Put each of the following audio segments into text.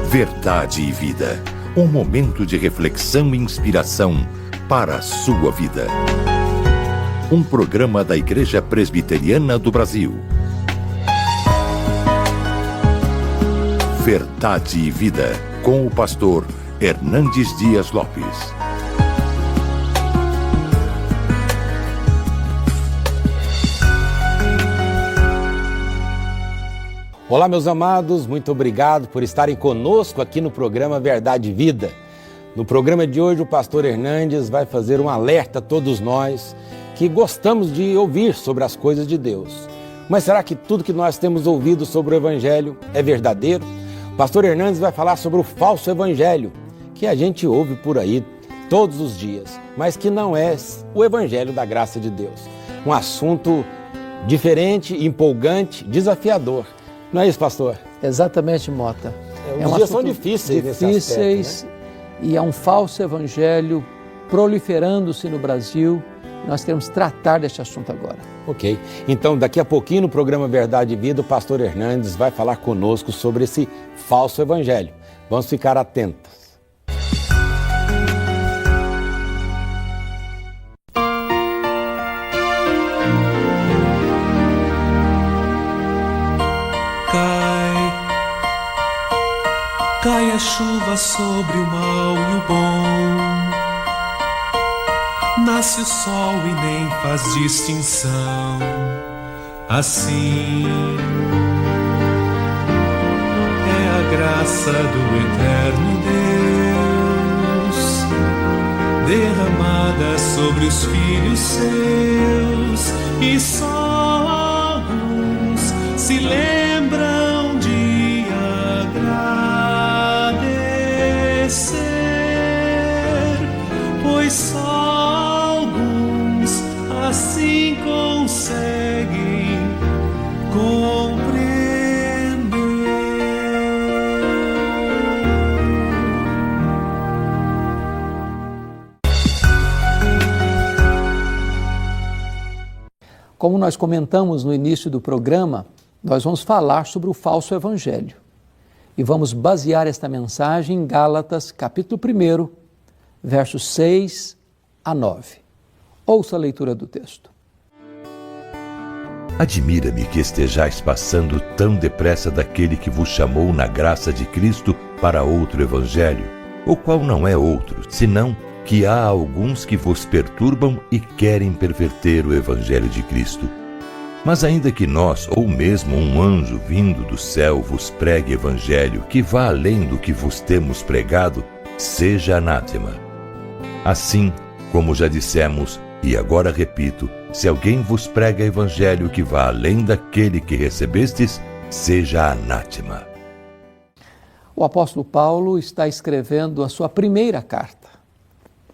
Verdade e Vida. Um momento de reflexão e inspiração para a sua vida. Um programa da Igreja Presbiteriana do Brasil. Verdade e Vida, com o pastor Hernandes Dias Lopes. Olá, meus amados, muito obrigado por estarem conosco aqui no programa Verdade e Vida. No programa de hoje, o pastor Hernandes vai fazer um alerta a todos nós que gostamos de ouvir sobre as coisas de Deus. Mas será que tudo que nós temos ouvido sobre o Evangelho é verdadeiro? O pastor Hernandes vai falar sobre o falso Evangelho, que a gente ouve por aí todos os dias, mas que não é o Evangelho da graça de Deus. Um assunto diferente, empolgante, desafiador. Não é isso, pastor? Exatamente, Mota. Os dias são difíceis nesse aspecto, né? E é um falso evangelho proliferando-se no Brasil. Nós queremos tratar deste assunto agora. Ok. Então, daqui a pouquinho, no programa Verdade e Vida, o pastor Hernandes vai falar conosco sobre esse falso evangelho. Vamos ficar atentos. Cai a chuva sobre o mal e o bom, nasce o sol e nem faz distinção. Assim é a graça do eterno Deus, derramada sobre os filhos seus, e só alguns se lembram de agradecer, pois só alguns assim conseguem compreender. Como nós comentamos no início do programa, nós vamos falar sobre o falso evangelho. E vamos basear esta mensagem em Gálatas, capítulo 1, versos 6 a 9. Ouça a leitura do texto. Admira-me que estejais passando tão depressa daquele que vos chamou na graça de Cristo para outro evangelho, o qual não é outro, senão que há alguns que vos perturbam e querem perverter o evangelho de Cristo. Mas ainda que nós, ou mesmo um anjo vindo do céu, vos pregue evangelho que vá além do que vos temos pregado, seja anátema. Assim, como já dissemos, e agora repito, se alguém vos prega evangelho que vá além daquele que recebestes, seja anátema. O apóstolo Paulo está escrevendo a sua primeira carta,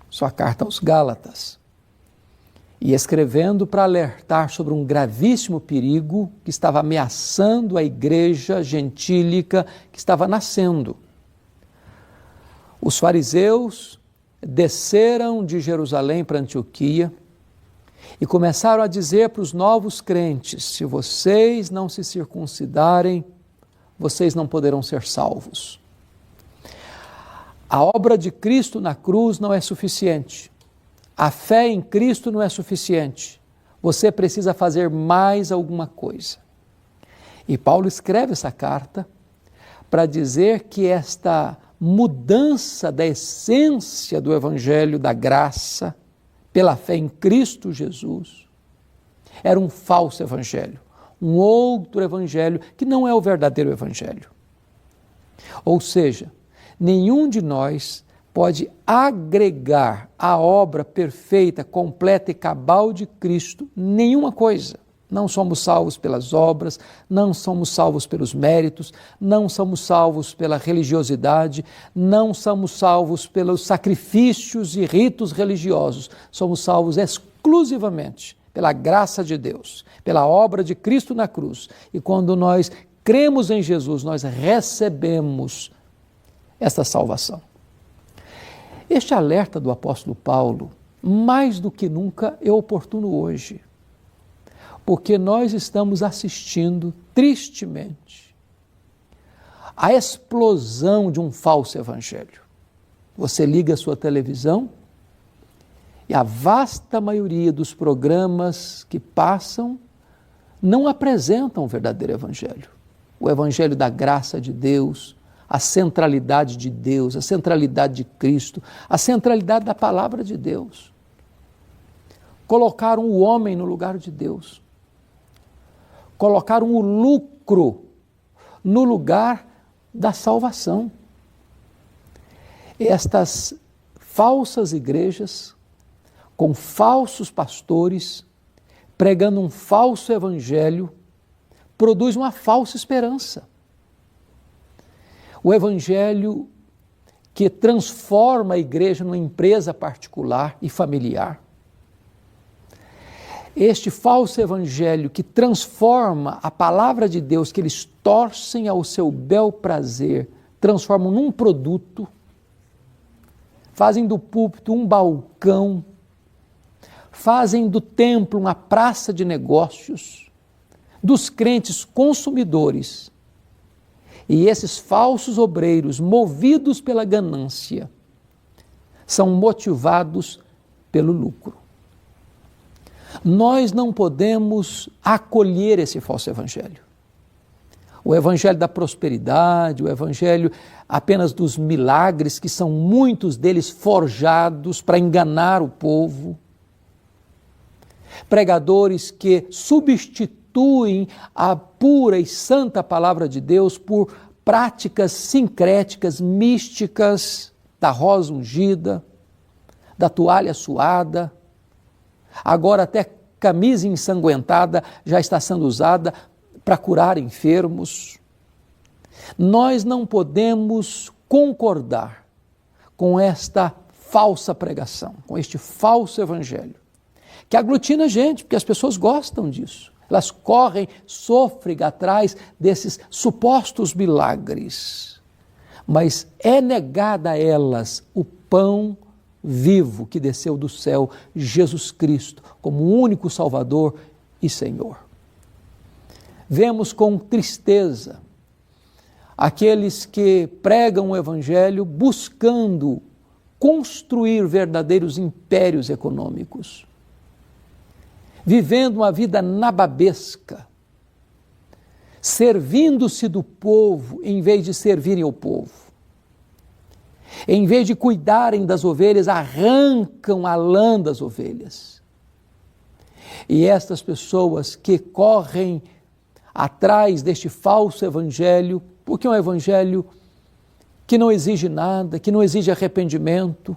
sua carta aos Gálatas, e escrevendo para alertar sobre um gravíssimo perigo que estava ameaçando a igreja gentílica que estava nascendo. Os fariseus desceram de Jerusalém para Antioquia e começaram a dizer para os novos crentes: se vocês não se circuncidarem, vocês não poderão ser salvos. A obra de Cristo na cruz não é suficiente. A fé em Cristo não é suficiente. Você precisa fazer mais alguma coisa. E Paulo escreve essa carta para dizer que esta mudança da essência do Evangelho da graça, pela fé em Cristo Jesus, era um falso evangelho, um outro evangelho que não é o verdadeiro evangelho. Ou seja, nenhum de nós pode agregar à obra perfeita, completa e cabal de Cristo nenhuma coisa. Não somos salvos pelas obras, não somos salvos pelos méritos, não somos salvos pela religiosidade, não somos salvos pelos sacrifícios e ritos religiosos. Somos salvos exclusivamente pela graça de Deus, pela obra de Cristo na cruz. E quando nós cremos em Jesus, nós recebemos esta salvação. Este alerta do apóstolo Paulo, mais do que nunca, é oportuno hoje, porque nós estamos assistindo, tristemente, a explosão de um falso evangelho. Você liga a sua televisão e a vasta maioria dos programas que passam não apresentam o verdadeiro evangelho. O evangelho da graça de Deus, a centralidade de Deus, a centralidade de Cristo, a centralidade da palavra de Deus. Colocaram o homem no lugar de Deus. Colocaram o lucro no lugar da salvação. Estas falsas igrejas, com falsos pastores, pregando um falso evangelho, produz uma falsa esperança. O evangelho que transforma a igreja numa empresa particular e familiar. Este falso evangelho que transforma a palavra de Deus, que eles torcem ao seu bel prazer, transformam num produto, fazem do púlpito um balcão, fazem do templo uma praça de negócios, dos crentes consumidores. E esses falsos obreiros, movidos pela ganância, são motivados pelo lucro. Nós não podemos acolher esse falso evangelho. O evangelho da prosperidade, o evangelho apenas dos milagres, que são muitos deles forjados para enganar o povo. Pregadores que substituem a pura e santa palavra de Deus por práticas sincréticas, místicas, da rosa ungida, da toalha suada. Agora até camisa ensanguentada já está sendo usada para curar enfermos. Nós não podemos concordar com esta falsa pregação, com este falso evangelho, que aglutina gente, porque as pessoas gostam disso. Elas correm, sofrem atrás desses supostos milagres, mas é negada a elas o pão vivo que desceu do céu, Jesus Cristo, como o único Salvador e Senhor. Vemos com tristeza aqueles que pregam o Evangelho buscando construir verdadeiros impérios econômicos, vivendo uma vida nababesca, servindo-se do povo em vez de servirem ao povo. Em vez de cuidarem das ovelhas, arrancam a lã das ovelhas. E estas pessoas que correm atrás deste falso evangelho, porque é um evangelho que não exige nada, que não exige arrependimento,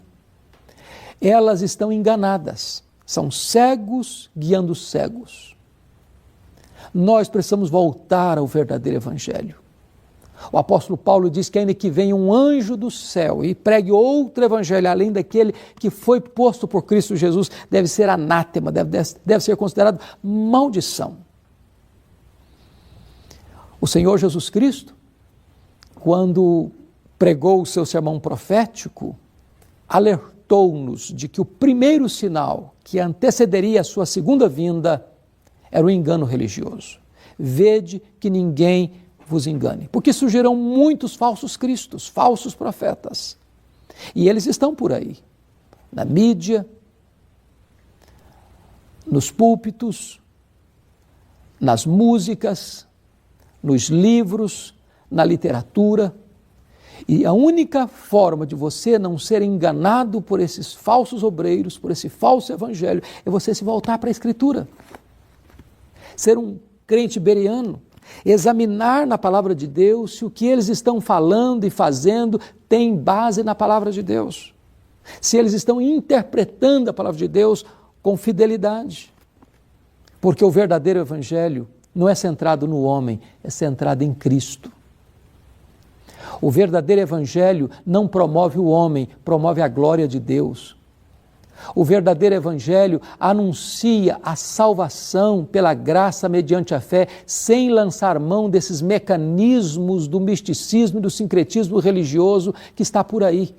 elas estão enganadas. São cegos guiando cegos. Nós precisamos voltar ao verdadeiro evangelho. O apóstolo Paulo diz que ainda que venha um anjo do céu e pregue outro evangelho, além daquele que foi posto por Cristo Jesus, deve ser anátema, deve ser considerado maldição. O Senhor Jesus Cristo, quando pregou o seu sermão profético, alertou-nos de que o primeiro sinal que antecederia a sua segunda vinda era o engano religioso. Vede que ninguém vos engane, porque surgirão muitos falsos cristos, falsos profetas, e eles estão por aí, na mídia, nos púlpitos, nas músicas, nos livros, na literatura, e a única forma de você não ser enganado por esses falsos obreiros, por esse falso evangelho, é você se voltar para a Escritura, ser um crente bereano, examinar na palavra de Deus se o que eles estão falando e fazendo tem base na palavra de Deus. Se eles estão interpretando a palavra de Deus com fidelidade. Porque o verdadeiro evangelho não é centrado no homem, é centrado em Cristo. O verdadeiro evangelho não promove o homem, promove a glória de Deus. O verdadeiro evangelho anuncia a salvação pela graça mediante a fé, sem lançar mão desses mecanismos do misticismo e do sincretismo religioso que está por aí.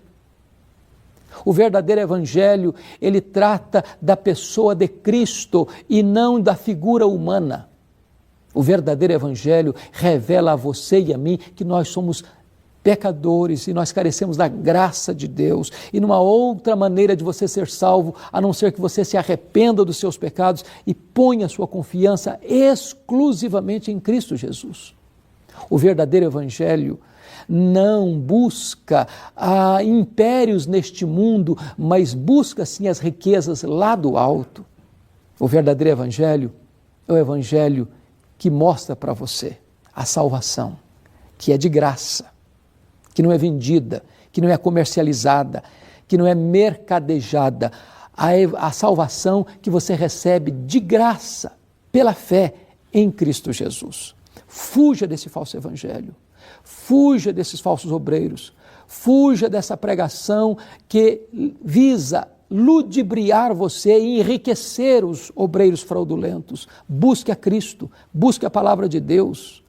O verdadeiro evangelho, ele trata da pessoa de Cristo e não da figura humana. O verdadeiro evangelho revela a você e a mim que nós somos pecadores e nós carecemos da graça de Deus. E numa outra maneira de você ser salvo, a não ser que você se arrependa dos seus pecados e ponha sua confiança exclusivamente em Cristo Jesus. O verdadeiro evangelho não busca impérios neste mundo, mas busca sim as riquezas lá do alto. O verdadeiro evangelho é o evangelho que mostra para você a salvação, que é de graça, que não é vendida, que não é comercializada, que não é mercadejada. A salvação que você recebe de graça, pela fé em Cristo Jesus. Fuja desse falso evangelho, fuja desses falsos obreiros, fuja dessa pregação que visa ludibriar você e enriquecer os obreiros fraudulentos. Busque a Cristo, busque a palavra de Deus.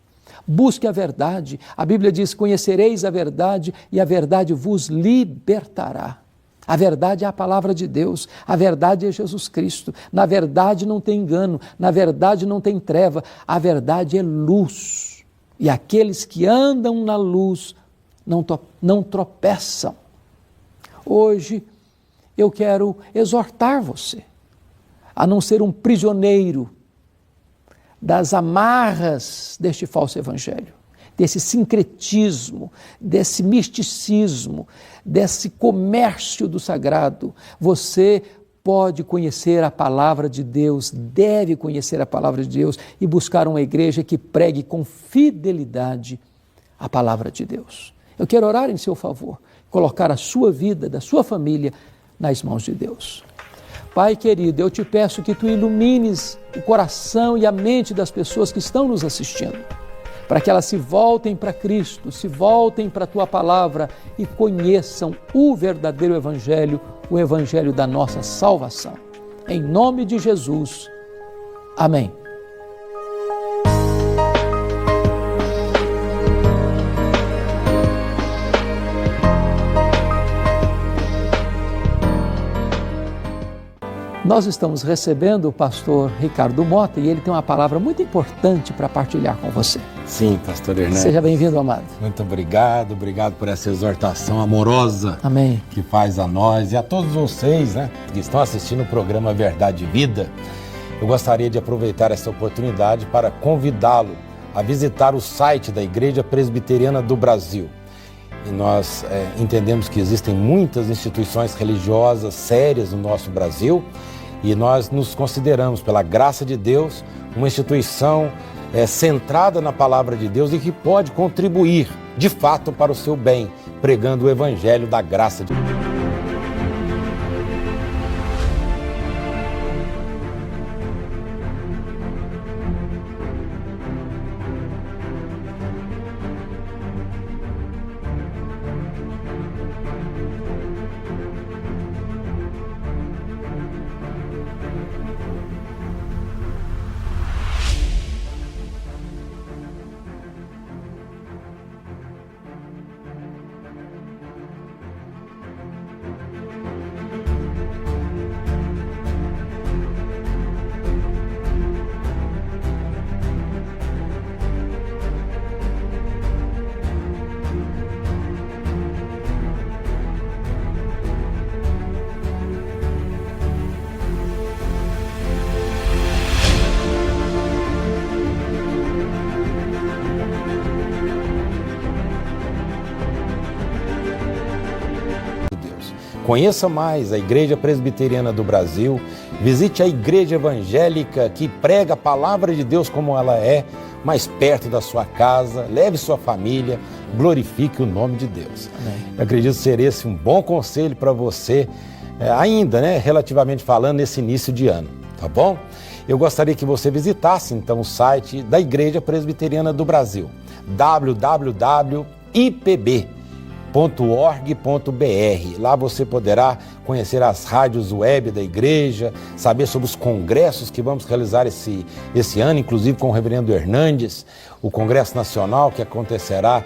Busque a verdade. A Bíblia diz: conhecereis a verdade e a verdade vos libertará. A verdade é a palavra de Deus, a verdade é Jesus Cristo. Na verdade não tem engano, na verdade não tem treva, a verdade é luz. E aqueles que andam na luz não tropeçam. Hoje eu quero exortar você a não ser um prisioneiro das amarras deste falso evangelho, desse sincretismo, desse misticismo, desse comércio do sagrado. Você pode conhecer a palavra de Deus, deve conhecer a palavra de Deus e buscar uma igreja que pregue com fidelidade a palavra de Deus. Eu quero orar em seu favor, colocar a sua vida, da sua família, nas mãos de Deus. Pai querido, eu te peço que tu ilumines o coração e a mente das pessoas que estão nos assistindo, para que elas se voltem para Cristo, se voltem para a tua palavra e conheçam o verdadeiro evangelho, o evangelho da nossa salvação. Em nome de Jesus. Amém. Nós estamos recebendo o pastor Ricardo Mota e ele tem uma palavra muito importante para partilhar com você. Sim, pastor Hernandes. Seja bem-vindo, amado. Muito obrigado por essa exortação amorosa. Amém. Que faz a nós e a todos vocês, que estão assistindo o programa Verdade e Vida. Eu gostaria de aproveitar essa oportunidade para convidá-lo a visitar o site da Igreja Presbiteriana do Brasil. E nós entendemos que existem muitas instituições religiosas sérias no nosso Brasil e nós nos consideramos, pela graça de Deus, uma instituição centrada na palavra de Deus e que pode contribuir, de fato, para o seu bem, pregando o evangelho da graça de Deus. Conheça mais a Igreja Presbiteriana do Brasil, visite a igreja evangélica que prega a palavra de Deus como ela é, mais perto da sua casa, leve sua família, glorifique o nome de Deus. Amém. Eu acredito ser esse um bom conselho para você, ainda, relativamente falando, nesse início de ano, tá bom? Eu gostaria que você visitasse, então, o site da Igreja Presbiteriana do Brasil, www.ipb.org.br. Lá você poderá conhecer as rádios web da igreja, saber sobre os congressos que vamos realizar esse ano, inclusive com o reverendo Hernandes, o Congresso Nacional que acontecerá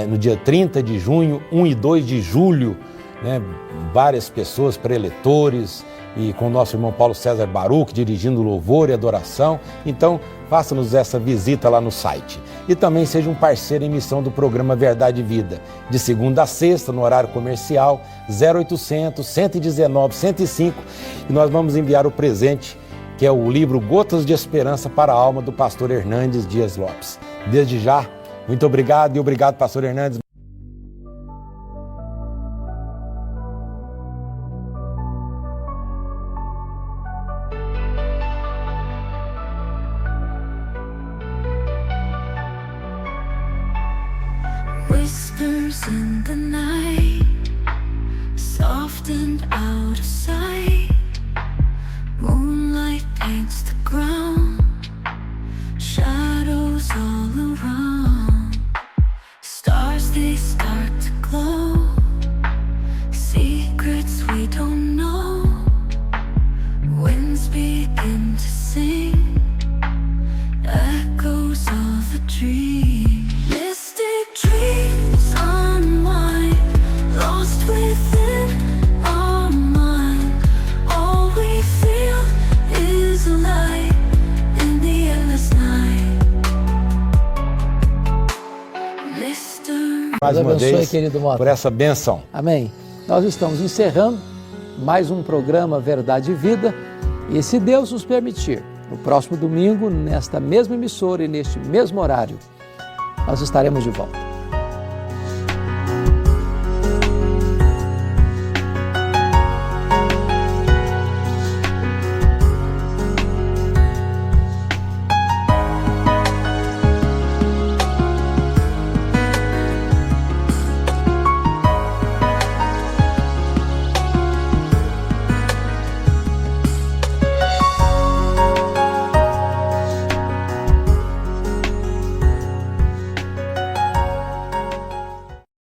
no dia 30 de junho, 1 e 2 de julho, várias pessoas, preletores, e com o nosso irmão Paulo César Baruch dirigindo louvor e adoração. Então, faça-nos essa visita lá no site. E também seja um parceiro em emissão do programa Verdade e Vida, de segunda a sexta, no horário comercial, 0800 119 105. E nós vamos enviar o presente, que é o livro Gotas de Esperança para a Alma, do pastor Hernandes Dias Lopes. Desde já, muito obrigado e obrigado, pastor Hernandes. Whispers in the night, soft and out of sight. Moonlight paints the ground, shadows all around. Stars, they start to glow, secrets we don't know. Winds begin to sing, echoes of a dream. Mystic dreams unwind, lost within our mind. All we feel is a light in the endless night. Mais uma abençoe, vez, querido Mota, por essa bênção. Amém. Nós estamos encerrando mais um programa Verdade e Vida. E se Deus nos permitir, no próximo domingo, nesta mesma emissora e neste mesmo horário, nós estaremos de volta.